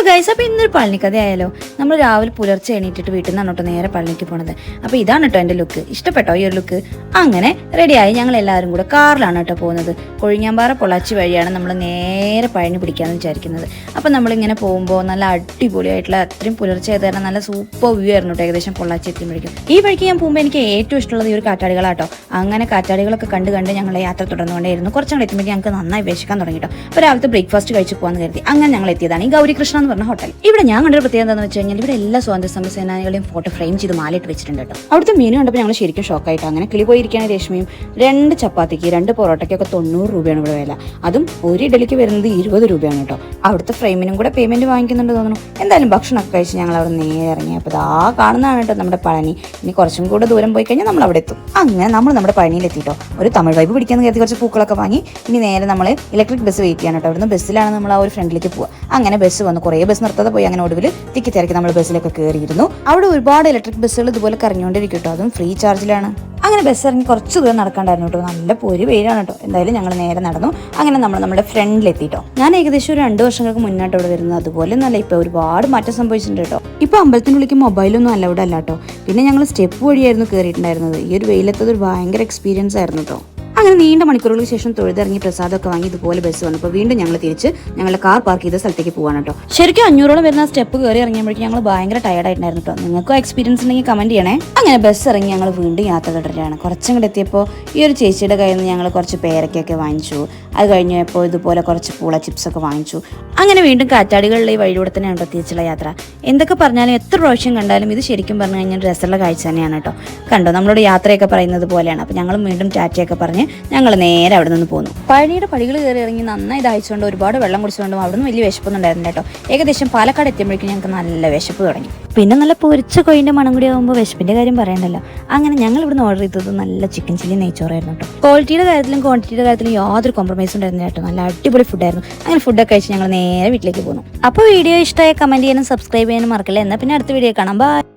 Guys, അപ്പോൾ ഇന്നൊരു പള്ളിക്കഥ ആയാലോ. നമ്മൾ രാവിലെ പുലർച്ചെ എണീറ്റിട്ട് വീട്ടിൽ നിന്നാണ് കേട്ടോ നേരെ പള്ളിക്ക് പോണത്. അപ്പോൾ ഇതാണ് കേട്ടോ എൻ്റെ ലുക്ക്. ഇഷ്ടപ്പെട്ടോ ഈ ഒരു ലുക്ക്? അങ്ങനെ റെഡിയായി ഞങ്ങൾ എല്ലാവരും കൂടെ കാറിലാണ് കേട്ടോ പോകുന്നത്. കൊഴിഞ്ഞാമ്പാറ പൊള്ളാച്ചി വഴിയാണ് നമ്മൾ നേരെ പഴനി പിടിക്കാമെന്ന് വിചാരിക്കുന്നത്. അപ്പോൾ നമ്മളിങ്ങനെ പോകുമ്പോൾ നല്ല അടിപൊളിയായിട്ടുള്ള അത്രയും പുലർച്ചെ ആയത് കാരണം നല്ല സൂപ്പർ വ്യൂ ആയിരുന്നു കേട്ടോ. ഏകദേശം പൊള്ളാച്ചി എത്തുമ്പോഴേക്കും ഈ വഴിക്ക് ഞാൻ പോകുമ്പോൾ എനിക്ക് ഏറ്റവും ഇഷ്ടമുള്ളത് ഈ ഒരു കാറ്റാടികളാട്ടോ. അങ്ങനെ കാറ്റാടികളൊക്കെ കണ്ട് ഞങ്ങൾ യാത്ര തുടർന്നുകൊണ്ടേയിരുന്നു. കുറച്ചുകൂടെ എത്തുമ്പോഴേക്കും ഞങ്ങൾക്ക് നന്നായി വിശക്കാൻ തുടങ്ങി കേട്ടോ. അപ്പോൾ രാവിലത്തെ ബ്രേക്ക്ഫാസ്റ്റ് കഴിച്ച് പോകാമെന്ന് കരുതി അങ്ങനെ ഞങ്ങൾ എത്തിയതാണ് ഈ ഗൗരികൃഷ്ണ എന്ന് പറഞ്ഞ ഹോട്ടൽ. ഇവിടെ ഞാൻ കണ്ടൊരു പ്രത്യേകത എന്താണെന്ന് വെച്ച് കഴിഞ്ഞാൽ ഇവിടെ എല്ലാ സ്വാതന്ത്ര്യ സമര സേനാനികളെയും ഫോട്ടോ ഫ്രെയിം ചെയ്ത് മാലയിട്ട് വെച്ചിട്ടുണ്ട് കേട്ടോ. അവിടുത്തെ മീൻ കണ്ടപ്പോൾ ഞങ്ങൾ ശരിക്കും ഷോക്കായിട്ട് അങ്ങനെ കിളി പോയിരിക്കുകയാണ് രശ്മിയും. 2 ചപ്പാത്തിക്ക് 2 പൊറോട്ടയ്ക്കൊക്കെ 90 രൂപയാണ് ഇവിടെ വില. അതും ഒരു ഇഡലിക്ക് വരുന്നത് 20 രൂപയാണ് കേട്ടോ. അവിടുത്തെ ഫ്രെയിമിനും കൂടെ പേയ്മെന്റ് വാങ്ങിക്കുന്നുണ്ട് തോന്നുന്നു. എന്തായാലും ഭക്ഷണമൊക്കെ കഴിച്ച് ഞങ്ങൾ അവിടെ നേരെ ഇറങ്ങി. അപ്പോൾ ഇതാ കാണുന്നതാണ് കേട്ടോ നമ്മുടെ പഴനി. ഇനി കുറച്ചും കൂടെ ദൂരം പോയി കഴിഞ്ഞാൽ നമ്മൾ അവിടെ എത്തും. അങ്ങനെ നമ്മൾ നമ്മുടെ പഴനിയിലെത്തിട്ടോ. ഒരു തമിഴ് വൈബ് പിടിക്കാന്ന് കരുതി കുറച്ച് പൂക്കളൊക്കെ വാങ്ങി ഇനി നേരെ നമ്മൾ ഇലക്ട്രിക് ബസ് വെയിറ്റ് ചെയ്യാൻ കേട്ടോ. അവിടുന്ന് ബസ്സിലാണ് നമ്മൾ ആ ഒരു ഫ്രണ്ടിലേക്ക് പോവുക. അങ്ങനെ ബസ് വന്നു. കുറേ ബസ് നിർത്താതെ പോയി. അങ്ങനെ ഒടുവിൽ തിക്കി തിരക്കി നമ്മൾ ബസ്സിലൊക്കെ കയറിയിരുന്നു. അവിടെ ഒരുപാട് ഇലക്ട്രിക് ബസ്സുകൾ ഇതുപോലെ കറങ്ങിക്കൊണ്ടിരിക്കും കേട്ടോ. അതും ഫ്രീ ചാർജിലാണ്. അങ്ങനെ ബസ് ഇറങ്ങി കുറച്ച് ദൂരം നടക്കാണ്ടായിരുന്നു കേട്ടോ. നല്ല പൊരി വെയിലാണ് കേട്ടോ. എന്തായാലും ഞങ്ങൾ നേരെ നടന്നു. അങ്ങനെ നമ്മൾ നമ്മുടെ ഫ്രണ്ടിലെത്തിട്ടോ. ഞാൻ ഏകദേശം ഒരു 2 വർഷങ്ങൾക്ക് മുന്നോട്ട് ഇവിടെ വരുന്നത്. അതുപോലെ നല്ല ഇപ്പോൾ ഒരുപാട് മാറ്റം സംഭവിച്ചിട്ടുണ്ട് കേട്ടോ. ഇപ്പോൾ അമ്പലത്തിനുള്ളിലേക്ക് മൊബൈലൊന്നും അലൗഡ് അല്ല കേട്ടോ. പിന്നെ ഞങ്ങൾ സ്റ്റെപ്പ് വഴിയായിരുന്നു കയറിയിട്ടുണ്ടായിരുന്നത്. ഈ ഒരു വെയിലത്തത് ഒരു ഭയങ്കര എക്സ്പീരിയൻസ് ആയിരുന്നു കേട്ടോ. അങ്ങനെ നീണ്ട മണിക്കൂറുകൾക്ക് ശേഷം തൊഴുതിറങ്ങി പ്രസാദമൊക്കെ വാങ്ങി ഇതുപോലെ ബസ് വന്നപ്പോൾ വീണ്ടും ഞങ്ങൾ തിരിച്ച് ഞങ്ങളുടെ കാർ പാർക്ക് ചെയ്ത സ്ഥലത്തേക്ക് പോകാൻ കേട്ടോ. ശരിക്കും 500ഓളം വരുന്ന സ്റ്റെപ്പ് കയറി ഇറങ്ങിയപ്പോഴേക്കും ഞങ്ങൾ ഭയങ്കര ടയർഡായിട്ടുണ്ടായിരുന്നു കേട്ടോ. നിങ്ങൾക്കും എക്സ്പീരിയൻസ് ഉണ്ടെങ്കിൽ കമന്റ് ചെയ്യണേ. അങ്ങനെ ബസ് ഇറങ്ങി ഞങ്ങൾ വീണ്ടും യാത്ര തുടരുകയാണ്. കുറച്ചും കൂടെ എത്തിയപ്പോൾ ഈ ഒരു ചേച്ചിയുടെ കയ്യിൽ നിന്ന് ഞങ്ങൾ കുറച്ച് പേരക്കൊക്കെ വാങ്ങിച്ചു. അത് കഴിഞ്ഞപ്പോൾ ഇതുപോലെ കുറച്ച് പൂള ചിപ്സൊക്കെ വാങ്ങിച്ചു. അങ്ങനെ വീണ്ടും കാറ്റാടികളിലെ ഈ വഴിയിലൂടെ തന്നെയാണ് കേട്ടോ തിരിച്ചുള്ള യാത്ര. എന്തൊക്കെ പറഞ്ഞാലും എത്ര പ്രാവശ്യം കണ്ടാലും ഇത് ശരിക്കും പറഞ്ഞു കഴിഞ്ഞാൽ രസമുള്ള കാഴ്ച തന്നെയാണ് കേട്ടോ. കണ്ടോ നമ്മളോട് യാത്രയൊക്കെ പറയുന്നത് പോലെയാണ്. അപ്പോൾ ഞങ്ങൾ വീണ്ടും ടാറ്റയൊക്കെ പറഞ്ഞ് ഞങ്ങൾ നേരെ അവിടെ നിന്ന് പോന്നു. പഴനിയുടെ പടികൾ കയറി ഇറങ്ങി നന്നായി ദാഹിച്ചുകൊണ്ട് ഒരുപാട് വെള്ളം കുടിച്ചുകൊണ്ടും അവിടെ നിന്ന് വലിയ വിശപ്പൊന്നും ഉണ്ടായിരുന്നു കേട്ടോ. ഏകദേശം പാലക്കാട് എത്തുമ്പോഴേക്കും ഞങ്ങൾക്ക് നല്ല വിശപ്പ് തുടങ്ങി. പിന്നെ നല്ല പൊരിച്ച കൊയിൻ്റെ മണം കൂടി ആകുമ്പോൾ വിശപ്പിൻ്റെ കാര്യം പറയണ്ടല്ലോ. അങ്ങനെ ഞങ്ങൾ ഇവിടുന്ന് ഓർഡർ ചെയ്തത് നല്ല ചിക്കൻ ചില്ലി നെയ്ച്ചോറായിരുന്നു കേട്ടോ. ക്വാളിറ്റിയുടെ കാര്യത്തിലും ക്വാണ്ടിറ്റിയുടെ കാര്യത്തിലും യാതൊരു കോംപ്രമൈസും ഉണ്ടായിരുന്നു കേട്ടോ. നല്ല അടിപൊളി ഫുഡായിരുന്നു. അങ്ങനെ ഫുഡൊക്കെ കഴിച്ച് ഞങ്ങൾ നേരെ വീട്ടിലേക്ക് പോന്നു. അപ്പോൾ വീഡിയോ ഇഷ്ടമായ കമൻറ്റ് ചെയ്യാനും സബ്സ്ക്രൈബ് ചെയ്യാനും മറക്കില്ല. എന്നാൽ പിന്നെ അടുത്ത വീഡിയോ കാണാം. ബൈ.